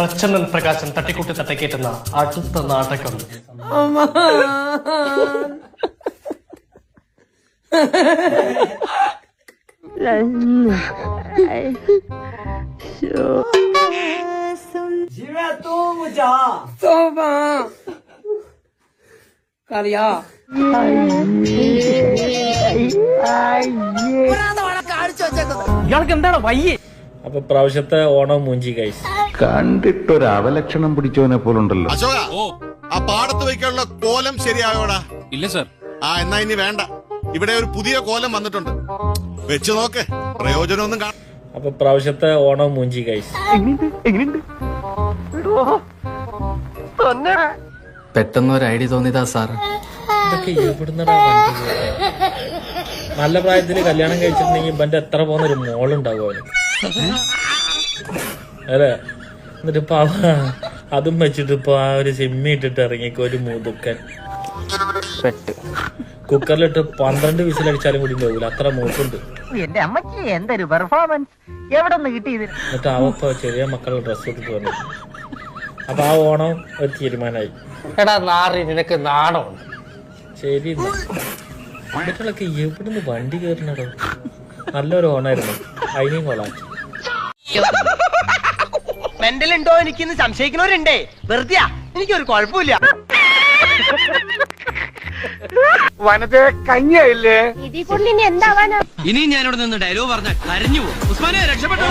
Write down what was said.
പ്രച്ഛന്നൻ പ്രകാശൻ തട്ടിക്കൂട്ടി തട്ടക്കേറ്റുന്ന അടുത്ത നാടകം. ഇയാൾക്ക് എന്താണ് വയ്യേ? അപ്പൊ പ്രാവശ്യത്തെ ഓണം മൂഞ്ചി കൈസ് കണ്ടിട്ടൊരു അവലക്ഷണം പിടിച്ചവനെ പോലുണ്ടല്ലോ. അശോക, ആ പാടത്ത് വയ്ക്കാനുള്ള കോലം ശരിയായോടാ? ഇല്ല സർ. എന്നാ ഇനി വേണ്ട. ഇവിടെ ഒരു പുതിയ കോലം വന്നിട്ടുണ്ട്, വെച്ച് നോക്ക്. പ്രയോജനമൊന്നും കാണാം. അപ്പൊ പ്രാവശ്യത്തെ ഓണം മൂഞ്ചി കൈസ്. പെട്ടെന്ന് ഒരു ഐഡിയ തോന്നിയതാ സാർ. ഇതൊക്കെ എവിടുന്നടാ വണ്ടി? നല്ല പ്രായത്തില് കല്യാണം കഴിച്ചിട്ടുണ്ടെങ്കിൽ ഇവന്റെ എത്ര പോകുന്നൊരു മോളുണ്ടാവും അവന്, അല്ലേ? എന്നിട്ട് ഇപ്പൊ അതും വെച്ചിട്ട് ഇപ്പൊ ആ ഒരു സിമ്മി ഇട്ടിട്ട് ഇറങ്ങിക്കോ ഒരു മുതുക്കൻ. കുക്കറിലിട്ട് 12 വിസിലടിച്ചാലും കൂടി പോകില്ല, അത്ര മൂക്കുണ്ട്. എന്റെ അമ്മക്ക് എന്തൊരു പെർഫോമൻസ്, എവിടെ നിന്ന് കിട്ടിയത്? എന്നിട്ട് അവപ്പോ ചെറിയ മക്കളുടെ ഡ്രസ്സ് ഇട്ടിട്ട് വന്നു. അപ്പൊ ആ ഓണം ഒരു തീരുമാനമായി. എടാ നാറി, നിനക്ക് നാണമുണ്ട്? ശരി, കുട്ടികളൊക്കെ എവിടുന്ന് വണ്ടി കയറണോ? നല്ലൊരു ഓണായിരുന്നു, അതിനെയും കൊള്ളാക്കി. മെന്റലുണ്ടോ എനിക്കിന്ന് സംശയിക്കുന്നവരുണ്ടേ. വെറുതെ എനിക്കൊരു കുഴപ്പമില്ല. വനത്തെ കഞ്ഞിയായില്ലേ? ഇതിൽ കൂടുതൽ ഇനി എന്താവാനാ? ഇനി ഞാനിവിടെ നിന്ന് ഡയലോഗ് പറഞ്ഞ കരഞ്ഞു പോകും. ഉസ്മാനെ രക്ഷപ്പെട്ടോ.